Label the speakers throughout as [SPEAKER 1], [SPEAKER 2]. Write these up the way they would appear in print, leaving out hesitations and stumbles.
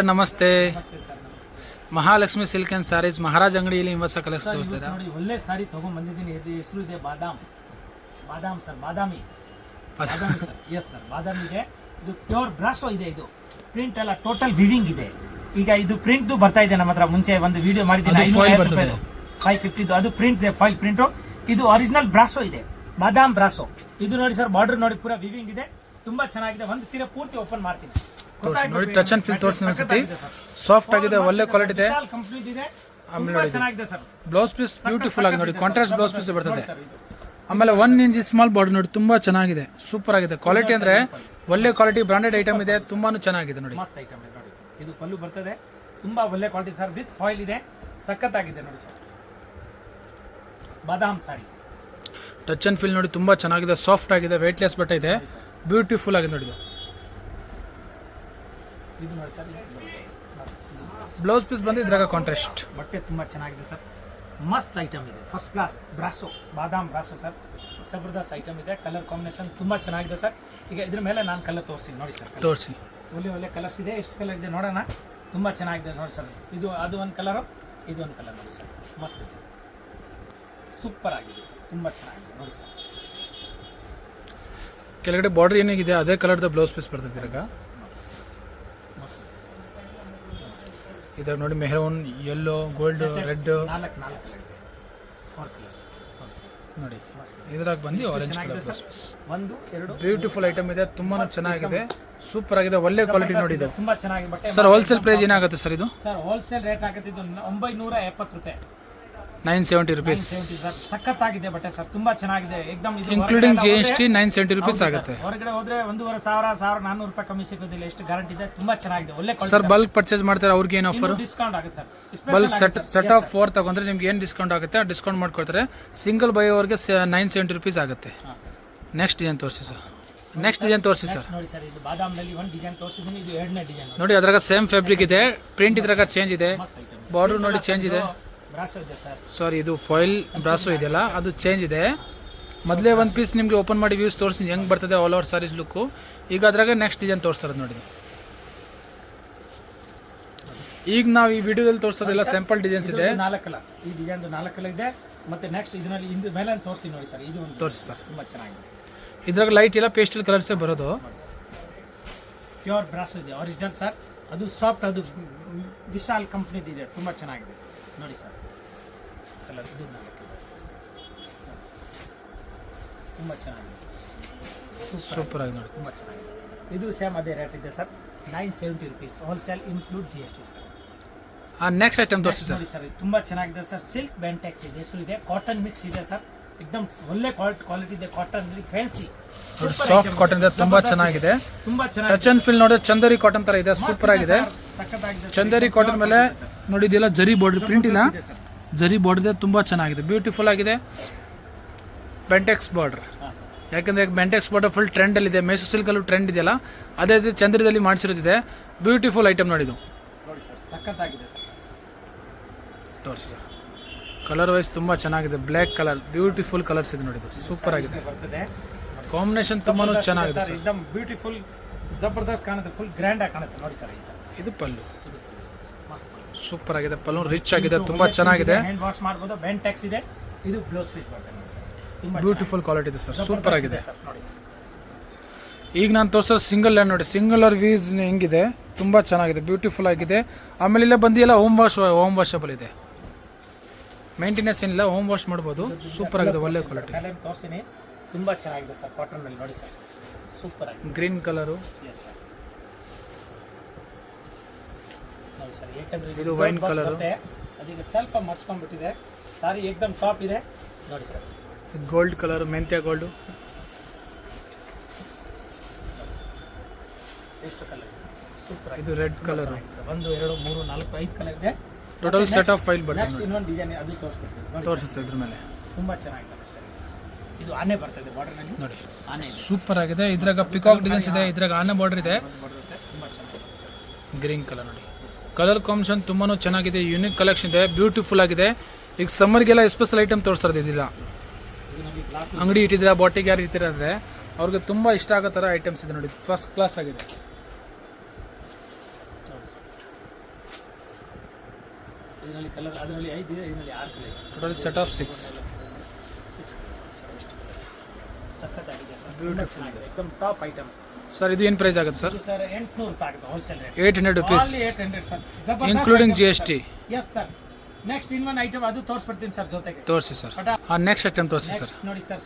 [SPEAKER 1] ನಮಸ್ತೆ Mahalakshmi silk and saris Maharaj ಅಂಗಡಿಯಲ್ಲಿ ಹೊಸ ಕಲೆಕ್ಷನ್ ತೋರಿಸ್ತೀರಾ
[SPEAKER 2] ನೋಡಿ ಒಳ್ಳೆ ಸಾರಿ ತಗೊಂಡ್ ಬಂದಿದ್ದೀನಿ ಇದು ಹೆಸರು ಇದೆ ಬಾದಾಮ್ ಸರ್ ಬಾದಾಮಿ ಸರ್ ಎಸ್ ಸರ್ ಬಾದಾಮಿ ಇದೆ ಇದು ಪ್ಯೂರ್ ಬ್ರಾಸೋ ಇದೆ ಇದು ಪ್ರಿಂಟ್ ಎಲ್ಲ ಟೋಟಲ್ ವಿವಿಂಗ್ ಇದೆ ಈಗ ಇದು ಪ್ರಿಂಟ್ ಬರ್ತಾ ಇದೆ ನಮ್ಮ ಹತ್ರ ಮುಂಚೆ ಒಂದು ವಿಡಿಯೋ ಮಾಡಿದ್ದೀನಿ 550 ಅದು ಪ್ರಿಂಟ್ ಇದೆ ಫಾಯಿಲ್ ಪ್ರಿಂಟ್ ಇದು ಒರಿಜಿನಲ್ ಬ್ರಾಸೋ ಇದೆ ಬಾದಾಮ್ ಬ್ರಾಸೋ ಇದು ನೋಡಿ ಸರ್ ಬಾರ್ಡರ್ ನೋಡಿ ಪೂರಾ ವಿವಿಂಗ್ ಇದೆ ತುಂಬಾ ಚೆನ್ನಾಗಿದೆ ಒಂದು ಸೀರೆ ಪೂರ್ತಿ ಓಪನ್ ಮಾಡ್ತೀನಿ
[SPEAKER 1] ನೋಡಿ ಟಚ್ ಅಂಡ್ ಫೀಲ್ ತೋರಿಸಿ ಅನ್ಸುತ್ತೆ ಸಾಫ್ಟ್ ಆಗಿದೆ ಒಳ್ಳೆ ಕ್ವಾಲಿಟಿ ಇದೆ
[SPEAKER 2] ಕಂಪ್ಲೀಟ್ ಇದೆ
[SPEAKER 1] ಆಮೇಲೆ ನೋಡಿ
[SPEAKER 2] ಚೆನ್ನಾಗಿದೆ ಸರ್
[SPEAKER 1] ಬ್ಲೌಸ್ ಪೀಸ್ ಬ್ಯೂಟಿಫುಲ್ ಆಗಿದೆ ನೋಡಿ ಕಾಂಟ್ರಾಸ್ಟ್ ಬ್ಲೌಸ್ ಪೀಸ್ ಬರ್ತದೆ ಆಮೇಲೆ 1 ಇಂಚ್ ಸ್ಮಾಲ್ ಬಾರ್ಡರ್ ನೋಡಿ ತುಂಬಾ ಚೆನ್ನಾಗಿದೆ ಸೂಪರ್ ಆಗಿದೆ ಕ್ವಾಲಿಟಿ ಅಂದ್ರೆ ಒಳ್ಳೆ ಕ್ವಾಲಿಟಿ ಬ್ರಾಂಡೆಡ್ ಐಟಮ್ ಇದೆ ತುಂಬಾನು ಚೆನ್ನಾಗಿದೆ ನೋಡಿ
[SPEAKER 2] ಮಸ್ತ್ ಐಟಮ್ ಇದೆ ನೋಡಿ ಇದು ಪಲ್ಲು ಬರ್ತದೆ ತುಂಬಾ ಒಳ್ಳೆ ಕ್ವಾಲಿಟಿ ಸರ್ ವಿತ್ ಫಾಯಿಲ್ ಇದೆ ಸಖತ್ತಾಗಿದೆ ನೋಡಿ sir badam sorry
[SPEAKER 1] touch and feel ನೋಡಿ ತುಂಬಾ ಚೆನ್ನಾಗಿದೆ ಸಾಫ್ಟ್ ಆಗಿದೆ ವೇಟ್ಲೆಸ್ ಬಟ್ಟೆ ಇದೆ ಬ್ಯೂಟಿಫುಲ್ ಆಗಿದೆ ನೋಡಿ
[SPEAKER 2] ಇದು ನೋಡಿ ಸರ್
[SPEAKER 1] ಬ್ಲೌಸ್ ಪೀಸ್ ಬಂದು ಇದ್ರಾಗ ಕಾಂಟ್ರಾಸ್ಟ್
[SPEAKER 2] ಬಟ್ಟೆ ತುಂಬಾ ಚೆನ್ನಾಗಿದೆ ಸರ್ ಮಸ್ತ್ ಐಟಮ್ ಇದೆ ಫಸ್ಟ್ ಕ್ಲಾಸ್ ಬ್ರಾಸೋ ಬಾದಾಮ್ ಬ್ರಾಸೋ ಸರ್ ಜಬರ್ದಸ್ತ್ ಐಟಮ್ ಇದೆ ಕಲರ್ ಕಾಂಬಿನೇಷನ್ ತುಂಬಾ ಚೆನ್ನಾಗಿದೆ ಸರ್ ಈಗ ಇದ್ರ ಮೇಲೆ ನಾನು ಕಲರ್ ತೋರಿಸ್ತೀನಿ ನೋಡಿ ಸರ್
[SPEAKER 1] ತೋರಿಸಿ
[SPEAKER 2] ಒಳ್ಳೆ ಕಲರ್ಸ್ ಇದೆ ಎಷ್ಟು ಕಲರ್ ಇದೆ ನೋಡೋಣ ತುಂಬಾ ಚೆನ್ನಾಗಿದೆ ನೋಡಿ ಸರ್ ಇದು ಅದು ಒಂದು ಕಲರು ಇದು ಒಂದು ಕಲರ್ ನೋಡಿ ಸರ್ ಮಸ್ತ್ ಇದೆ ಸೂಪರ್ ಆಗಿದೆ ಸರ್ ತುಂಬಾ ಚೆನ್ನಾಗಿದೆ ನೋಡಿ ಸರ್
[SPEAKER 1] ಕೆಳಗಡೆ ಬಾರ್ಡರ್ ಏನಾಗಿದೆ ಅದೇ ಕಲರ್ದ ಬ್ಲೌಸ್ ಪೀಸ್ ಬರ್ತದೆ ಇದ್ರಾಗ ಇದ್ರಾಗ ನೋಡಿ ಮೆಹರೂನ್ ಯೆಲ್ಲೋ ಗೋಲ್ಡ್ ರೆಡ್ ನೋಡಿ ಇದ್ರಾಗ ಬಂದು orange colour blouse piece beautiful item ಇದೆ ತುಂಬಾ ಚೆನ್ನಾಗಿದೆ ಸೂಪರ್ ಆಗಿದೆ ಒಳ್ಳೆ ಕ್ವಾಲಿಟಿ ನೋಡಿ ಇದು
[SPEAKER 2] ತುಂಬಾ ಚೆನ್ನಾಗಿದೆ ಬಟ್ಟೆ
[SPEAKER 1] ಸರ್ ಹೋಲ್ಸೇಲ್ ಪ್ರೈಸ್ ಏನಾಗುತ್ತೆ ಸರ್ ಇದು
[SPEAKER 2] ಸರ್ ಹೋಲ್ಸೇಲ್ ರೇಟ್ ಆಗುತ್ತೆ ಇದು 970 ರೂಪಾಯಿ
[SPEAKER 1] 970 rupees
[SPEAKER 2] ಸಖತ್ತಾಗಿದೆ ಬಟ್ಟೆ ಸರ್ ತುಂಬಾ ಚೆನ್ನಾಗಿದೆ ಏಕದಮ್ ಇದು
[SPEAKER 1] ಇನ್ಕ್ಲೂಡಿಂಗ್ GST 970 rupees ಆಗುತ್ತೆ
[SPEAKER 2] ಹೊರಗಡೆ ಹೋದ್ರೆ 1,500 ರೂಪಾಯಿ ಕಮ್ಮಿ ಸಿಗೋದಿಲ್ಲ ಎಷ್ಟು ಗ್ಯಾರಂಟಿ ಇದೆ ತುಂಬಾ ಚೆನ್ನಾಗಿದೆ ಒಳ್ಳೆ ಕ್ವಾಲಿಟಿ
[SPEAKER 1] ಸರ್ ಬಲ್ಕ್ ಪರ್ಚೇಸ್ ಮಾಡ್ತಾರೆ ಅವ್ರಿಗೆ ಏನು ಆಫರ್
[SPEAKER 2] ಡಿಸ್ಕೌಂಟ್ ಆಗುತ್ತೆ ಸರ್
[SPEAKER 1] ಬಲ್ಕ್ ಸೆಟ್ ಆಫ್ 4 ತಗೊಂಡ್ರೆ ನಿಮ್ಗೆ ಏನು ಡಿಸ್ಕೌಂಟ್ ಆಗುತ್ತೆ ಡಿಸ್ಕೌಂಟ್ ಮಾಡ್ಕೊಡ್ತಾರೆ ಸಿಂಗಲ್ ಬೈ ಅವರಿಗೆ 970 rupees ಆಗುತ್ತೆ ನೆಕ್ಸ್ಟ್ ಡಿಸೈನ್ ತೋರಿಸಿ ಸರ್ ನೆಕ್ಸ್ಟ್ ಡಿಸೈನ್ ತೋರಿಸಿ ಸರ್
[SPEAKER 2] ನೋಡಿ ಸರ್ ಇದು ಬಾದಾಮ್ನಲ್ಲಿ ಒಂದು ಡಿಸೈನ್ ತೋರಿಸಿದ್ದೀನಿ ಇದು ಎರಡನೇ ಡಿಸೈನ್
[SPEAKER 1] ನೋಡಿ ಅದ್ರಾಗ ಸೇಮ್ ಫ್ಯಾಬ್ರಿಕ್ ಇದೆ ಪ್ರಿಂಟ್ ಇದ್ರಾಗ ಚೇಂಜ್ ಇದೆ ಬಾರ್ಡರ್ ನೋಡಿ ಚೇಂಜ್ ಇದೆ ಸಾರಿ ಇದು ಫಾಯಿಲ್ ಬ್ರಾಸೋ ಇದೆಯಲ್ಲ ಅದು ಚೇಂಜ್ ಇದೆ ಮೊದಲೇ ಒಂದು ಪೀಸ್ ನಿಮಗೆ ಓಪನ್ ಮಾಡಿ ವ್ಯೂಸ್ ತೋರಿಸಿ ಹೆಂಗೆ ಬರ್ತದೆ ಆಲ್ ಓವರ್ ಸಾರೀಸ್ ಲುಕ್ಕು ಈಗ ಅದ್ರಾಗ ನೆಕ್ಸ್ಟ್ ಡಿಸೈನ್ ತೋರಿಸ್ತಾರೆ ನೋಡಿ ಈಗ ನಾವು ಈ ವಿಡಿಯೋದಲ್ಲಿ ತೋರಿಸೋದಿಲ್ಲ ಸ್ಯಾಂಪಲ್ ಡಿಸೈನ್ಸ್ ಇದೆ
[SPEAKER 2] 4 ಕಲರ್ ಈ ಡಿಸೈನ್ 4 ಕಲರ್ ಇದೆ ಮತ್ತೆ ನೆಕ್ಸ್ಟ್ ಇದರಲ್ಲಿ ಇಂದು ಮೇಲೆ ತೋರಿಸಿ ನೋಡಿ ಸರ್ ಇದು
[SPEAKER 1] ತೋರಿಸಿ ಸರ್
[SPEAKER 2] ತುಂಬಾ ಚೆನ್ನಾಗಿದೆ
[SPEAKER 1] ಇದ್ರಾಗ ಲೈಟ್ ಎಲ್ಲ ಪೇಸ್ಟಲ್ ಕಲರ್ಸೇ ಬರೋದು
[SPEAKER 2] ಪ್ಯೂರ್ ಬ್ರಾಸೋ ಇದೆ ಒರಿಜಿನಲ್ ಸರ್ ಅದು ಸಾಫ್ಟ್ ಅದು ವಿಶಾಲ್ ಕಂಪ್ನಿದು ಇದೆ ತುಂಬಾ ಚೆನ್ನಾಗಿದೆ ನೋಡಿ ಸರ್ ಕಲರ್ ಇದು ತುಂಬಾ ಚೆನ್ನಾಗಿದೆ
[SPEAKER 1] ಸೂಪರ್ ಆಗಿ ನೋಡಿ
[SPEAKER 2] ತುಂಬಾ ಚೆನ್ನಾಗಿದೆ ಇದು ಸೇಮ್ ಅದೇ ರೇಟ್ ಇದೆ sir 970 rupees wholesale include GST sir
[SPEAKER 1] next item ತೋರಿಸಿ ಸರ್
[SPEAKER 2] ನೋಡಿ ಸರ್ ತುಂಬಾ ಚೆನ್ನಾಗಿದೆ ಸರ್ ಸಿಲ್ಕ್ ಬೆಂಟೆಕ್ಸ್ ಇದೆ ಹೆಸರು ಇದೆ ಕಾಟನ್ ಮಿಕ್ಸ್ ಇದೆ ಸರ್ एकदम ಒಳ್ಳೆ ಕ್ವಾಲಿಟಿ ಇದೆ ಕಾಟನ್ ಫ್ಯಾನ್ಸಿ
[SPEAKER 1] ಸಾಫ್ಟ್ ಕಾಟನ್ ಇದೆ ತುಂಬಾ ಚೆನ್ನಾಗಿದೆ ಟಚ್ ಅಂಡ್ ಫೀಲ್ ನೋಡಿ ಚಂದೇರಿ ಕಾಟನ್ ತರ ಇದೆ ಸೂಪರ್ ಆಗಿದೆ ಚಂದೇರಿ ಕಾಟನ್ ಮೇಲೆ ನೋಡಿ ಇದೆಲ್ಲ ಜರಿ ಬಾರ್ಡರ್ ಪ್ರಿಂಟ್ ಇಲ್ಲ ಜರಿ ಬಾರ್ಡರ್ ಇದೆ ತುಂಬಾ ಚೆನ್ನಾಗಿದೆ ಬ್ಯೂಟಿಫುಲ್ ಆಗಿದೆ ಬೆಂಟೆಕ್ಸ್ ಬಾರ್ಡರ್ ಯಾಕಂದ್ರೆ ಬೆಂಟೆಕ್ಸ್ ಬಾರ್ಡರ್ ಫುಲ್ ಟ್ರೆಂಡ್ ಅಲ್ಲಿ ಇದೆ ಮೈಸೂರು ಸಿಲ್ಕ್ ಅಲ್ಲೂ ಟ್ರೆಂಡ್ ಇದೆಯಲ್ಲ ಅದೇ ರೀತಿ ಚಂದ್ರದಲ್ಲಿ ಮಾಡಿಸಿರೋದಿದೆ ಬ್ಯೂಟಿಫುಲ್ ಐಟಮ್ ನೋಡಿದು ತೋರಿಸಿ ಸರ್ ಕಲರ್ ವೈಸ್ ತುಂಬಾ ಚೆನ್ನಾಗಿದೆ ಬ್ಲ್ಯಾಕ್ ಕಲರ್ ಬ್ಯೂಟಿಫುಲ್ ಕಲರ್ಸ್ ಇದೆ ನೋಡಿದ್ದು ಸೂಪರ್ ಆಗಿದೆ ಕಾಂಬಿನೇಷನ್ ತುಂಬಾನು ಚೆನ್ನಾಗಿದೆ ಸರ್
[SPEAKER 2] एकदम ಬ್ಯೂಟಿಫುಲ್ ಜಬರ್ದಸ್ತ್ ಕಾಣುತ್ತೆ ಫುಲ್ ಗ್ರ್ಯಾಂಡ್ ಆಗಿ ಕಾಣುತ್ತೆ ನೋಡಿ ಸರ್
[SPEAKER 1] ಇದು ಪಲ್ಲು ಸೂಪರ್ ಆಗಿದೆ ಪಲ್ಲು ರಿಚ್ ಆಗಿದೆ ತುಂಬಾ ಚೆನ್ನಾಗಿದೆ
[SPEAKER 2] ಹ್ಯಾಂಡ್ ವಾಶ್ ಮಾಡಬಹುದು ಬೆಂಟೆಕ್ಸ್ ಇದೆ ಇದು ಬ್ಲೌಸ್ ಪೀಸ್ ಬರ್ತದೆ ತುಂಬಾ
[SPEAKER 1] ಬ್ಯೂಟಿಫುಲ್ ಕ್ವಾಲಿಟಿ ಇದೆ ಸರ್ ಸೂಪರ್ ಆಗಿದೆ ಈಗ ನಾನು ತೋರಿಸೋ ಸಿಂಗಲ್ ಲೈನ್ ನೋಡಿ ಸಿಂಗಲ್ ವೀಸ್ ಹೆಂಗಿದೆ ತುಂಬಾ ಚೆನ್ನಾಗಿದೆ ಬ್ಯೂಟಿಫುಲ್ ಆಗಿದೆ ಆಮೇಲೆ ಇಲ್ಲ ಬಂದಿಲ್ಲ ಹೋಮ್ ವಾಷಬಲ್ ಇದೆ ಮೇಂಟೆನೆನ್ಸ್ ಏನಿಲ್ಲ ಹೋಮ್ ವಾಶ್ ಮಾಡ್ಬೋದು ಸೂಪರ್ ಆಗಿದೆ ಒಳ್ಳೆ ಕ್ವಾಲಿಟಿ
[SPEAKER 2] ತೋರಿಸ್ತೀನಿ ತುಂಬಾ ಚೆನ್ನಾಗಿದೆ ಸರ್ ಕಾಟನ್ ಮೇಲೆ ನೋಡಿ ಸರ್ ಸೂಪರ್ ಆಗಿದೆ
[SPEAKER 1] ಗ್ರೀನ್ ಕಲರು
[SPEAKER 2] ನೋಡಿ ಸರ್ ಏಕಂದ್ರೆ
[SPEAKER 1] ಇದು ವೈನ್ ಕಲರ್
[SPEAKER 2] ಅದೀಗ ಸ್ವಲ್ಪ ಮರ್ಚ್ಕೊಂಡ್ಬಿಟ್ಟಿದೆ ಸಾರಿ ಏಕದಮ್ ಟಾಪ್ ಇದೆ ನೋಡಿ ಸರ್
[SPEAKER 1] ಗೋಲ್ಡ್ ಕಲರ್ ಮೆಂತ್ಯ ಗೋಲ್ಡ್
[SPEAKER 2] ಎಷ್ಟು ಕಲರ್ ಸೂಪರ್
[SPEAKER 1] ಇದು ರೆಡ್ ಕಲರ್
[SPEAKER 2] 1 2 3 4 5 ಕಲರ್ ಇದೆ
[SPEAKER 1] ಟೋಟಲ್ ಸೆಟ್ ಆಫ್ ಫೈಲ್ ಬರ್ತದೆ
[SPEAKER 2] ಇನ್ನೊಂದು ಡಿಸೈನ್ ಅದು ತೋರಿಸ್ಬಿಡ್ತೀನಿ
[SPEAKER 1] ತೋರಿಸಿ ಸರ್ ಇದ್ರ ಮೇಲೆ
[SPEAKER 2] ತುಂಬಾ ಚೆನ್ನಾಗಿದೆ ಸರ್ ಇದು ಆನೆ ಬರ್ತದೆ ಬಾರ್ಡರ್ ನಲ್ಲಿ
[SPEAKER 1] ನೋಡಿ
[SPEAKER 2] ಆನೆ
[SPEAKER 1] ಸೂಪರ್ ಆಗಿದೆ ಇದ್ರಾಗ ಪಿಕಾಕ್ ಡಿಸೈನ್ಸ್ ಇದೆ ಇದ್ರಾಗ ಆನೆ ಬಾರ್ಡರ್ ಇದೆ
[SPEAKER 2] ತುಂಬಾ ಚೆನ್ನಾಗಿದೆ ಸರ್
[SPEAKER 1] ಗ್ರೀನ್ ಕಲರ್ ನೋಡಿ ಕಲರ್ ಕಾಂಬಿನೇಷನ್ ತುಂಬಾನು ಚೆನ್ನಾಗಿದೆ ಯೂನಿಕ್ ಕಲೆಕ್ಷನ್ ಇದೆ ಬ್ಯೂಟಿಫುಲ್ ಆಗಿದೆ ಈಗ ಸಮ್ಮರ್ಗೆಲ್ಲ ಸ್ಪೆಷಲ್ ಐಟಮ್ ತೋರಿಸ್ತಾರೆ ಇದಿಲ್ಲ ಅಂಗಡಿ ಇಟ್ಟಿದ್ದೀರಾ ಬಾಟಿಗೆ ಯಾರು ಇಟ್ಟಿರೋದ್ರೆ ಅವ್ರಿಗೆ ತುಂಬ ಇಷ್ಟ ಆಗೋ ಥರ ಐಟಮ್ಸ್ ಇದೆ ನೋಡಿ ಫಸ್ಟ್ ಕ್ಲಾಸ್ ಆಗಿದೆ
[SPEAKER 2] ಇದರಲ್ಲಿ ಕಲರ್ ಅದರಲ್ಲಿ 5 ಇದೆ, ಇದರಲ್ಲಿ 6 ಕಲರ್ ಇದೆ.
[SPEAKER 1] Total set of 6.
[SPEAKER 2] 6 ಸಖತ್ತಾಗಿದೆ ಸರ್, ಬ್ಯೂಟಿಫುಲ್ ಆಗಿದೆ, एकदम ಟಾಪ್ ಐಟಮ್
[SPEAKER 1] ಸರ್. ಇದು ಏನು ಪ್ರೈಸ್ ಆಗುತ್ತೆ ಸರ್?
[SPEAKER 2] ಸರ್ 800 ರೂಪಾಯಿ ಆಗುತ್ತೆ wholesale rate.
[SPEAKER 1] 800 rupees
[SPEAKER 2] Only 800 sir, ಜಬರ್ದಸ್ತ್
[SPEAKER 1] including
[SPEAKER 2] item
[SPEAKER 1] GST.
[SPEAKER 2] Sir. Yes sir. Next ಇನ್ನೊಂದು ಐಟಮ್ ಅದು ತೋರಿಸ್ಬಿಡ್ತೀನಿ ಸರ್ ಜೊತೆಗೆ.
[SPEAKER 1] ತೋರಿಸಿ ಸರ್. ನೆಕ್ಸ್ಟ್ ಐಟಮ್ ತೋರಿಸಿ ಸರ್.
[SPEAKER 2] Next ನೋಡಿ ಸರ್,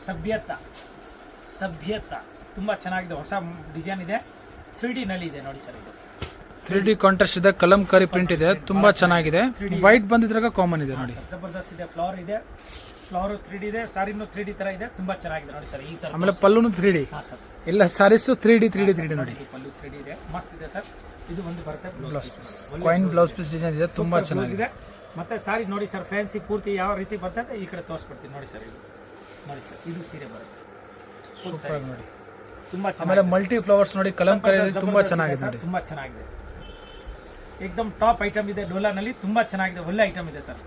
[SPEAKER 2] ಸಭ್ಯತ ತುಂಬಾ ಚೆನ್ನಾಗಿದೆ, ಹೊಸ ಡಿಸೈನ್ ಇದೆ, 3D ನಲ್ಲಿ ಇದೆ ನೋಡಿ ಸರ್. ಇದು
[SPEAKER 1] 3D ಕಾಂಟ್ರಾಸ್ಟ್ ಇದೆ, ಕಲಂಕಾರಿ ಪ್ರಿಂಟ್ ಇದೆ, ತುಂಬಾ ಚೆನ್ನಾಗಿದೆ. ವೈಟ್ ಬಂದಿದ್ರಾಗ ಕಾಮನ್ ಇದೆ ನೋಡಿ.
[SPEAKER 2] ಜಬರ್ದಸ್ತ್ ಇದೆ, ಫ್ಲವರ್ ಇದೆ, ಫ್ಲವರ್ 3D ಇದೆ, ಸಾರಿನೂ 3D ತರ ಇದೆ, ತುಂಬಾ ಚೆನ್ನಾಗಿದೆ ನೋಡಿ ಸರ್. ಈ ತರ
[SPEAKER 1] ಆಮೇಲೆ ಪಲ್ಲುನು 3D.
[SPEAKER 2] ಹಾ ಸರ್,
[SPEAKER 1] ಎಲ್ಲ ಸಾರೀಸು 3D ನೋಡಿ.
[SPEAKER 2] ಪಲ್ಲು 3D ಇದೆ, ಮಸ್ತ್ ಇದೆ ಸರ್. ಇದು ಒಂದು ಬರುತ್ತೆ blouse piece,
[SPEAKER 1] coin blouse piece design ಇದೆ, ತುಂಬಾ ಚೆನ್ನಾಗಿದೆ.
[SPEAKER 2] ಮತ್ತೆ ಸಾರಿ ನೋಡಿ ಸರ್, ಫ್ಯಾನ್ಸಿ ಪೂರ್ತಿ ಯಾವ ರೀತಿ ಬರ್ತದೆ ಈ ಕಡೆ ತೋರಿಸ್ಬಿಡ್ತೀನಿ ನೋಡಿ ಸರ್. ಇದು ನೋಡಿ ಸರ್, ಇದು ಸೀರೆ ಬರುತ್ತೆ
[SPEAKER 1] ಸೂಪರ್ ನೋಡಿ,
[SPEAKER 2] ತುಂಬಾ
[SPEAKER 1] ಆಮೇಲೆ ಮಲ್ಟಿ ಫ್ಲವರ್ಸ್ ನೋಡಿ, ಕಲಂಕಾರಿ ತುಂಬಾ ಚೆನ್ನಾಗಿದೆ ನೋಡಿ.
[SPEAKER 2] ತುಂಬಾ ಚೆನ್ನಾಗಿದೆ, ಏಕದಮ್ ಟಾಪ್ ಐಟಮ್ ಇದೆ ಡೋಲಾನಲ್ಲಿ, ತುಂಬಾ ಚೆನ್ನಾಗಿದೆ, ಒಳ್ಳೆ ಐಟಮ್ ಇದೆ ಸರ್.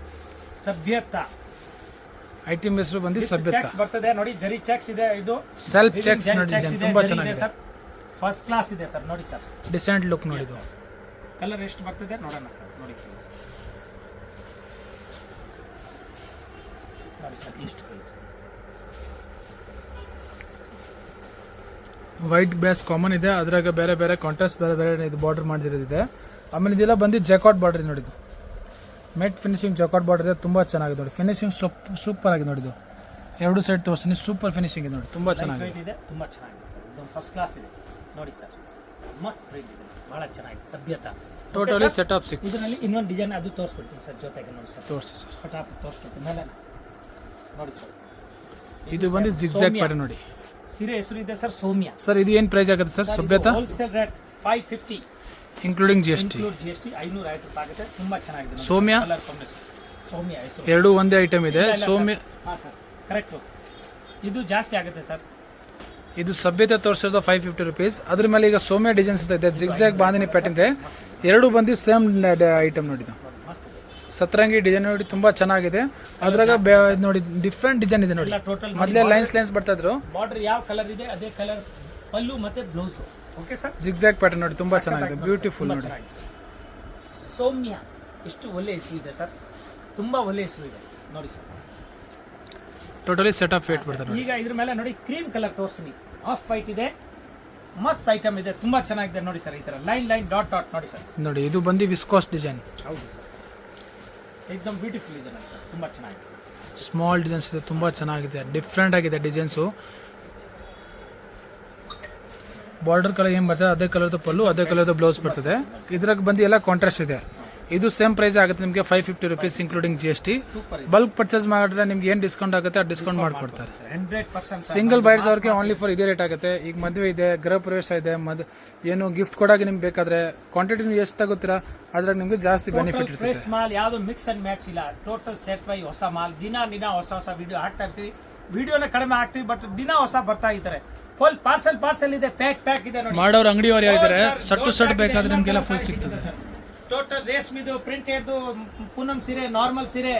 [SPEAKER 2] ಸಭ್ಯತಾ
[SPEAKER 1] ಐಟಮ್ ಹೆಸರು ಬಂದು ಸಭ್ಯತಾ
[SPEAKER 2] ಚೆಕ್ಸ್ ಬರ್ತದೆ ನೋಡಿ, ಜರಿ ಚೆಕ್ಸ್ ಇದೆ, ಇದು
[SPEAKER 1] ಸೆಲ್ಫ್ ಚೆಕ್ಸ್ ನೋಡಿ, ತುಂಬಾ ಚೆನ್ನಾಗಿದೆ
[SPEAKER 2] ಸರ್, ಫಸ್ಟ್ ಕ್ಲಾಸ್ ಇದೆ ಸರ್. ನೋಡಿ ಸರ್,
[SPEAKER 1] ಡಿಸೆಂಟ್ ಲುಕ್ ನೋಡಿ. ಇದು
[SPEAKER 2] ಕಲರ್ ಎಷ್ಟು ಬರ್ತದೆ ನೋಡೋಣ ಸರ್. ನೋಡಿ ಸರ್, ಇಷ್ಟು
[SPEAKER 1] ವೈಟ್ ಬೇಸ್ ಕಾಮನ್ ಇದೆ, ಅದ್ರಾಗ ಬೇರೆ ಬೇರೆ ಕಾಂಟ್ರಾಸ್ಟ್ ಬೇರೆ ಬೇರೆ ಇದು ಬಾರ್ಡರ್ ಮಾಡಿರೋದಿದೆ. ಆಮೇಲೆ ಇದೆಲ್ಲ ಬಂದು ಜಕಾಟ್ ಬಾರ್ಡರ್ ನೋಡಿ. ಇದು ಮೆಟ್ ಫಿನಿಶಿಂಗ್ ಜಕಾಟ್ ಬಾರ್ಡರ್ ಇದೆ, ತುಂಬಾ ಚೆನ್ನಾಗಿದೆ ನೋಡಿ. ಫಿನಿಶಿಂಗ್ ಸೂಪರ್ ಆಗಿದೆ ನೋಡಿ. ಇದು ಎರಡು ಸೈಡ್ ತೋರಿಸ್ತೀನಿ, ಸೂಪರ್ ಫಿನಿಶಿಂಗ್ ಇದೆ ನೋಡಿ, ತುಂಬಾ ಚೆನ್ನಾಗಿದೆ.
[SPEAKER 2] ತುಂಬಾ ಚೆನ್ನಾಗಿದೆ ಸರ್, ಇದು ಫಸ್ಟ್ ಕ್ಲಾಸ್ ಇದೆ ನೋಡಿ ಸರ್, ಮಸ್ತ್ ಪ್ರಿಂಟ್ ಇದೆ, ಬಹಳ ಚೆನ್ನಾಗಿದೆ. ಸಭ್ಯತಾ
[SPEAKER 1] ಟೋಟಲಿ ಸೆಟ್ ಆಫ್ 6.
[SPEAKER 2] ಇದರಲ್ಲಿ ಇನ್ನೊಂದು ಡಿಸೈನ್ ಅದು ತೋರಿಸ್ಬಿಡ್ತೀನಿ ಸರ್ ಜೊತೆಗೆ ನೋಡಿ ಸರ್.
[SPEAKER 1] ತೋರಿಸಿ ಸರ್,
[SPEAKER 2] ಫಟಾಫಟ್ ತೋರಿಸ್ಬಿಡ್ತೀನಿ ಮೇಲೆ ನೋಡಿ ಸರ್.
[SPEAKER 1] ಇದು ಬಂದು ಜಿಗ್ಜಾಗ್ ಪ್ಯಾಟರ್ನ್ ನೋಡಿ.
[SPEAKER 2] ಸೀರೆ ಹೆಸರು ಇದೆ ಸರ್ ಸೌಮ್ಯ.
[SPEAKER 1] ಸರ್ ಇದು ಏನು ಪ್ರೈಸ್ ಆಗುತ್ತೆ sir? Sabhyata
[SPEAKER 2] wholesale rate 550
[SPEAKER 1] including GST.
[SPEAKER 2] 550 ರೂಪಾಯಿ ಆಗುತ್ತೆ, ತುಂಬಾ ಚೆನ್ನಾಗಿದೆ.
[SPEAKER 1] ಸೌಮ್ಯ
[SPEAKER 2] ಸೌಮ್ಯ ಹೆಸರು
[SPEAKER 1] ಎರಡು ಒಂದೇ ಐಟಮ್ ಇದೆ. ಸೌಮ್ಯ
[SPEAKER 2] ಹಾ ಸರ್, ಕರೆಕ್ಟ್. ಇದು ಜಾಸ್ತಿ ಆಗುತ್ತೆ ಸರ್.
[SPEAKER 1] ಇದು ಸಭ್ಯತೆ ತೋರಿಸೋದು 550 rupees. ಅದ್ರ ಮೇಲೆ ಈಗ ಸೌಮ್ಯ ಡಿಸೈನ್ಸ್ ಇದೆ, ಜಿಗ್ಜಾಗ್ ಬಾಂದಿನಿ ಪ್ಯಾಟರ್ನ್ ಇದೆ. ಎರಡು ಬಂದು ಸೇಮ್ ಐಟಮ್ ನೋಡಿ. ಇದು
[SPEAKER 2] ಮಸ್ತ್ ಇದೆ,
[SPEAKER 1] ಸತ್ರಂಗಿ ಡಿಸೈನ್ ನೋಡಿ, ತುಂಬಾ ಚೆನ್ನಾಗಿದೆ. ಅದ್ರಾಗ ನೋಡಿ ಡಿಫ್ರೆಂಟ್ ಡಿಸೈನ್ ಇದೆ ನೋಡಿ.
[SPEAKER 2] ಟೋಟಲ್
[SPEAKER 1] ಮೊದಲೇ ಲೈನ್ಸ್ ಬರ್ತಾ ಇದ್ರು.
[SPEAKER 2] ಬಾರ್ಡರ್ ಯಾವ ಕಲರ್ ಇದೆ ಅದೇ ಕಲರ್ ಪಲ್ಲು ಮತ್ತೆ blouse. Okay sir,
[SPEAKER 1] zigzag pattern ನೋಡಿ, ತುಂಬಾ ಚೆನ್ನಾಗಿದೆ, ಬ್ಯೂಟಿಫುಲ್ ನೋಡಿ.
[SPEAKER 2] ಸೌಮ್ಯ ಎಷ್ಟು ಒಳ್ಳೆ ಹೆಸರು ಇದೆ ಸರ್, ತುಂಬಾ ಒಳ್ಳೆ ಹೆಸರು ಇದೆ ನೋಡಿ ಸರ್.
[SPEAKER 1] ಟೋಟಲಿ ಸೆಟ್ ಆಫ್ 8 ಬರ್ತದೆ ನೋಡಿ.
[SPEAKER 2] ಈಗ ಇದ್ರ ಮೇಲೆ ನೋಡಿ ಕ್ರೀಮ್ ಕಲರ್ ತೋರಿಸ್ತೀನಿ, ಆಫ್ ವೈಟ್ ಇದೆ, ಮಸ್ತ್ ಐಟಮ್ ಇದೆ, ತುಂಬಾ ಚೆನ್ನಾಗಿದೆ ನೋಡಿ ಸರ್. ಈ ತರ ಲೈನ್ ಡಾಟ್ ನೋಡಿ ಸರ್.
[SPEAKER 1] ನೋಡಿ ಇದು ಬಂದು ವಿಸ್ಕೋಸ್ ಡಿಸೈನ್.
[SPEAKER 2] ಹೌದು ಸರ್, एकदम ಬ್ಯೂಟಿಫುಲ್ ಇದೆ ನೋಡಿ ಸರ್, ತುಂಬಾ ಚೆನ್ನಾಗಿದೆ.
[SPEAKER 1] ಸ್ಮಾಲ್ ಡಿಸೈನ್ಸ್ ಇದೆ, ತುಂಬಾ ಚೆನ್ನಾಗಿದೆ, ಡಿಫ್ರೆಂಟ್ ಆಗಿದೆ ಡಿಸೈನ್ಸು. ಬಾರ್ಡರ್ ಕಲರ್ ಏನು ಬರ್ತದೆ ಅದೇ ಕಲರ್ದು ಪಲ್ಲು, ಅದೇ ಕಲರ್ದು ಬ್ಲೌಸ್ ಬರ್ತದೆ. ಇದ್ರಾಗ ಬಂದು ಎಲ್ಲ ಕಾಂಟ್ರಾಸ್ಟ್ ಇದೆ. ಇದು ಸೇಮ್ ಪ್ರೈಸ್ ಆಗುತ್ತೆ ನಿಮಗೆ 550 rupees including GST. Bulk purchase ಮಾಡಿದ್ರೆ ನಿಮ್ಗೆ ಏನು ಡಿಸ್ಕೌಂಟ್ ಆಗುತ್ತೆ ಆ ಡಿಸ್ಕೌಂಟ್ ಮಾಡಿಕೊಡ್ತಾರೆ.
[SPEAKER 2] 100%
[SPEAKER 1] ಸಿಂಗಲ್ ಬೈರ್ಸ್ ಅವ್ರಿಗೆ ಓನ್ಲಿ ಫಾರ್ ಇದೇ ರೇಟ್ ಆಗುತ್ತೆ. ಈಗ ಮದುವೆ ಇದೆ, ಗೃಹ ಪ್ರವೇಶ ಇದೆ, ಏನು ಗಿಫ್ಟ್ ಕೊಡೋಕೆ ನಿಮ್ಗೆ ಬೇಕಾದ್ರೆ ಕ್ವಾಂಟಿಟಿ ನೀವು ಎಷ್ಟು ತಗೋತೀರಾ ಅದ್ರಾಗ ನಿಮ್ಗೆ ಜಾಸ್ತಿ ಬೆನಿಫಿಟ್ ಇರುತ್ತೆ.
[SPEAKER 2] ಫ್ರೆಶ್ ಮಾಲ್ ಯಾವುದು ಮಿಕ್ಸ್ ಅಂಡ್ ಮ್ಯಾಚ್ ಇಲ್ಲ, ಟೋಟಲ್ ಸೆಟ್ ಬೈ ಹೊಸ ಮಾಲ್. ದಿನ ಹೊಸ ವಿಡಿಯೋ ಹಾಕ್ತಾ ಇರ್ತೀವಿ, ವಿಡಿಯೋನ ಕಡಿಮೆ ಹಾಕ್ತೀವಿ, ಬಟ್ ದಿನ ಹೊಸ ಬರ್ತಾ ಇದ್ದಾರೆ. ಫುಲ್ ಪಾರ್ಸಲ್ ಇದೆ, ಪ್ಯಾಕ್ ಇದೆ ನೋಡಿ.
[SPEAKER 1] ಮಾಡೋರು ಅಂಗಡಿಯವರು ಯಾರಿದ್ದಾರೆ ಸಟ್ಟು ಬೇಕಾದ್ರೆ ನಿಮ್ಗೆಲ್ಲ ಫುಲ್ ಸಿಗ್ತದೆ.
[SPEAKER 2] ಟೋಟಲ್ ರೇಷ್ಮಿದು, ಪ್ರಿಂಟೆಡ್ದು, ಪೂನಂ ಸೀರೆ, ನಾರ್ಮಲ್ ಸೀರೆ,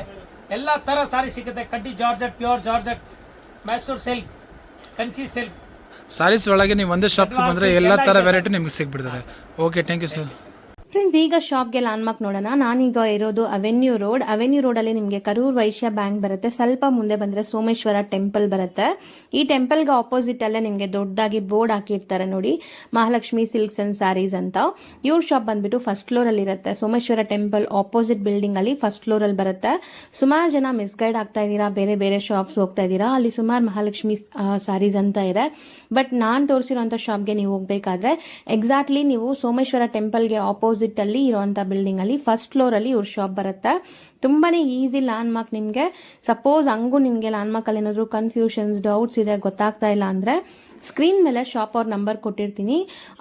[SPEAKER 2] ಎಲ್ಲಾ ತರ ಸಾರಿ ಸಿಗುತ್ತೆ. ಕಡ್ಡಿ georgette, pure georgette, Mysore silk, Kanchi silk
[SPEAKER 1] saris ಒಳಗೆ ನೀವು ಒಂದೇ ಶಾಪ್ಗೆ ಬಂದ್ರೆ ಎಲ್ಲ ತರ ವೆರೈಟಿ ನಿಮ್ಗೆ ಸಿಗ್ಬಿಡ್ತದೆ. Okay, thank you sir.
[SPEAKER 3] Friends, ಈಗ ಶಾಪ್ಗೆ ಲ್ಯಾಂಡ್ಮಾರ್ಕ್ ನೋಡೋಣ. ನಾನೀಗ ಇರೋದು ಅವೆನ್ಯೂ ರೋಡಲ್ಲಿ ನಿಮಗೆ ಕರೂರ್ ವೈಶ್ಯ ಬ್ಯಾಂಕ್ ಬರುತ್ತೆ. ಸ್ವಲ್ಪ ಮುಂದೆ ಬಂದರೆ ಸೋಮೇಶ್ವರ ಟೆಂಪಲ್ ಬರುತ್ತೆ. ಈ ಟೆಂಪಲ್ಗೆ ಆಪೋಸಿಟ್ ಅಲ್ಲೇ ನಿಮಗೆ ದೊಡ್ಡದಾಗಿ ಬೋರ್ಡ್ ಹಾಕಿರ್ತಾರೆ ನೋಡಿ, ಮಹಾಲಕ್ಷ್ಮಿ ಸಿಲ್ಕ್ಸ್ ಅಂಡ್ ಸ್ಯಾರೀಸ್ ಅಂತ. ಇವ್ರ ಶಾಪ್ ಬಂದ್ಬಿಟ್ಟು ಫಸ್ಟ್ ಫ್ಲೋರಲ್ಲಿ ಇರುತ್ತೆ. ಸೋಮೇಶ್ವರ ಟೆಂಪಲ್ ಆಪೋಸಿಟ್ ಬಿಲ್ಡಿಂಗ್ ಅಲ್ಲಿ ಫಸ್ಟ್ ಫ್ಲೋರಲ್ಲಿ ಬರುತ್ತೆ. ಸುಮಾರು ಜನ ಮಿಸ್ಗೈಡ್ ಆಗ್ತಾ ಇದ್ದೀರಾ, ಬೇರೆ ಶಾಪ್ಸ್ ಹೋಗ್ತಾ ಇದ್ದೀರಾ. ಅಲ್ಲಿ ಸುಮಾರು ಮಹಾಲಕ್ಷ್ಮಿ ಸ್ಯಾರೀಸ್ ಅಂತ ಇದೆ. ಬಟ್ ನಾನು ತೋರಿಸಿರೋಂಥ ಶಾಪ್ಗೆ ನೀವು ಹೋಗ್ಬೇಕಾದ್ರೆ ಎಕ್ಸಾಕ್ಟ್ಲಿ ನೀವು ಸೋಮೇಶ್ವರ ಟೆಂಪಲ್ಗೆ ಆಪೋಸಿಟ್ ಅಲ್ಲಿ ಇರುವಂತ ಬಿಲ್ಡಿಂಗ್ ಅಲ್ಲಿ ಫಸ್ಟ್ ಫ್ಲೋರ್ ಅಲ್ಲಿ ಇವ್ರ ಶಾಪ್ ಬರುತ್ತೆ. ತುಂಬಾನೇ ಈಸಿ ಲ್ಯಾಂಡ್ ಮಾರ್ಕ್. ನಿಮ್ಗೆ ಸಪೋಸ್ ಹಂಗೂ ನಿಮ್ಗೆ ಲ್ಯಾಂಡ್ ಮಾರ್ಕ್ ಅಲ್ಲಿ ಏನಾದ್ರು ಕನ್ಫ್ಯೂಷನ್ಸ್, ಡೌಟ್ಸ್ ಇದೆ, ಗೊತ್ತಾಗ್ತಾ ಇಲ್ಲ ಅಂದ್ರೆ ಸ್ಕ್ರೀನ್ ಮೇಲೆ ಶಾಪ್ ಅವ್ರ ನಂಬರ್ ಕೊಟ್ಟಿರ್ತೀನಿ.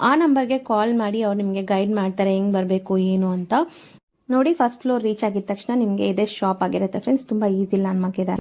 [SPEAKER 3] ಆ ನಂಬರ್ಗೆ ಕಾಲ್ ಮಾಡಿ ಅವ್ರು ನಿಮ್ಗೆ ಗೈಡ್ ಮಾಡ್ತಾರೆ ಹೆಂಗ್ ಬರಬೇಕು ಏನು ಅಂತ. ನೋಡಿ, ಫಸ್ಟ್ ಫ್ಲೋರ್ ರೀಚ್ ಆಗಿದ ತಕ್ಷಣ ನಿಮ್ಗೆ ಇದೇ ಶಾಪ್ ಆಗಿರುತ್ತೆ ಫ್ರೆಂಡ್ಸ್. ತುಂಬಾ ಈಸಿ ಲ್ಯಾಂಡ್ ಮಾರ್ಕ್ ಇದೆ.